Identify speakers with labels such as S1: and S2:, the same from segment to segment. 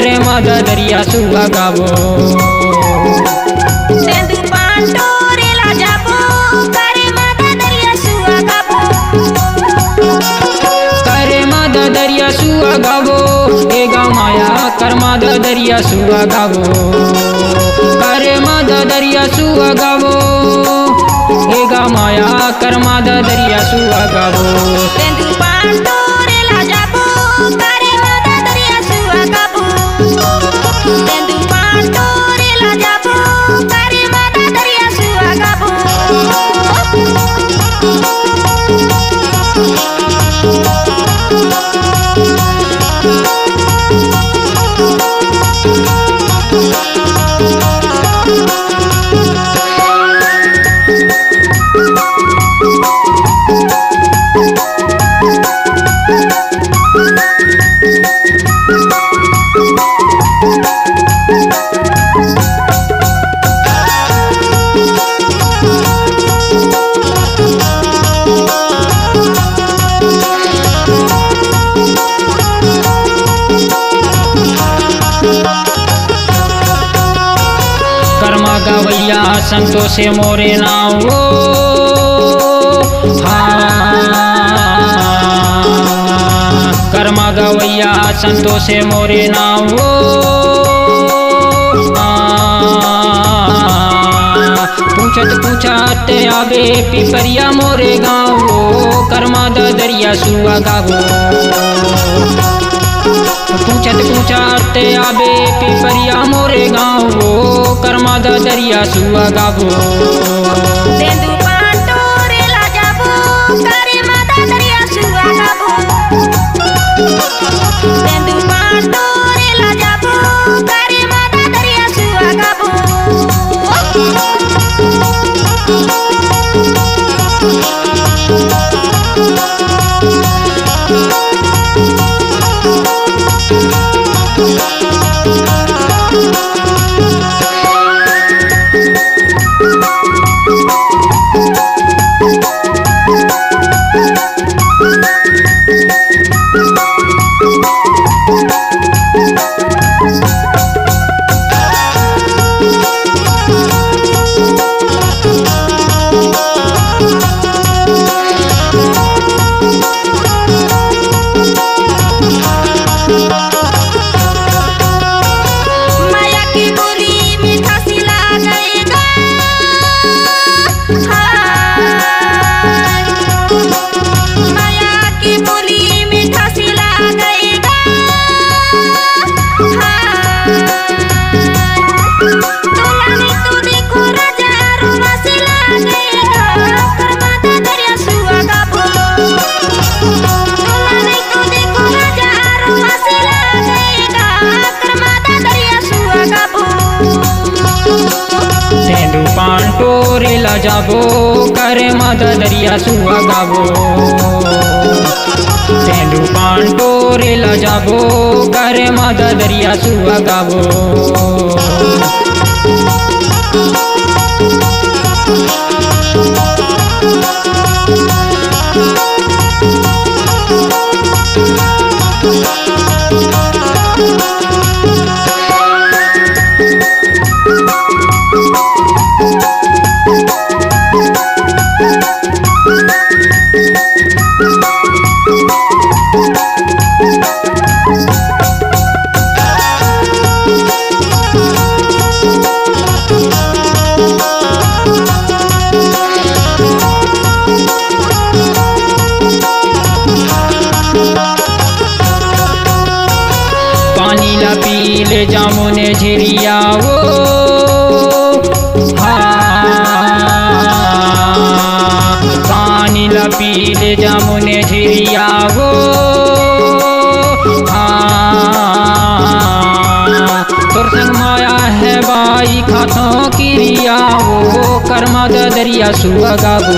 S1: करे मद दरिया सुआ गावो।
S2: तेंदु पांडोरेला जाबो करे मद दरिया सुआ गावो।
S1: करे मद दरिया सुआ गावो ए गा माया कर मद दरिया सुआ गावो। करे मद दरिया सुआ गावो ए गा माया कर मद दरिया सुआ गावो।
S2: तेंदु पांडोरेला जाबो करे मद दरिया सुआ गावो। तेंदु पांडोरेला जाबो करे मद दरिया सुआ गावो।
S1: कर्मा गवैया संतो से मोरे नाव कर्मा गवैया संतो से मोरे नाव पूछत पूछत आवे पिपरिया मोरे गाँव कर्मा दरिया सुआ गावो। पूछत पूछत आवे पिपरिया मोरे गाँव कर्मा दरिया सुआ गावो।
S2: तेंदु पांडोरेला जाबो करे मद दरिया सुआ गावो। तेंदु पांडोरेला जाबो करे मद दरिया सुआ गावो। माया की बोली मीठा सी लागेगा। माया की बोली मीठा सी लागेगा। दुलानी तू देखो राजा रोमा से लागेगा कर मद दरिया सुआ गावो। दुलानी तू देखो राजा रोमा से लागेगा कर मद दरिया सुआ गावो।
S1: तेंदु पांडोरेला जाबो करे मद दरिया सुआ गावो। तेंदु पांडोरेला जाबो करे मद दरिया सुआ गावो। पानी ला पीले जामुने झिरिया वो पानी ला पीले जामुने झिरिया वो तोर संग माया है बाई खातों की रिया वो कर्मा दरिया सुआ गावो।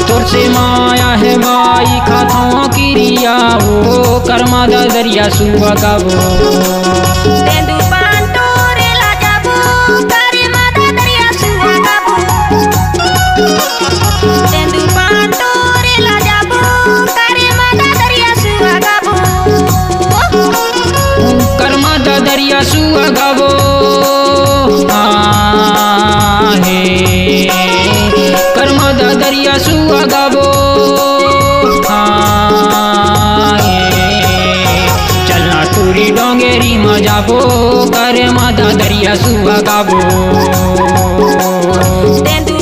S1: तोर से माया है बाई खातों की रिया वो कर्मा दरिया सुआ गावो।
S2: तेंदु पांडोरेला जाबो करे मद दरिया सुआ गावो। तेंदु पांडोरेला जाबो करे मद दरिया सुआ गावो।
S1: दरिया सुआ गावो हे कर्मा दरिया सुआ गावो चलना टूरी डोंगेरी में जाबो करे माता दरिया सुआ गावो
S2: तेंदु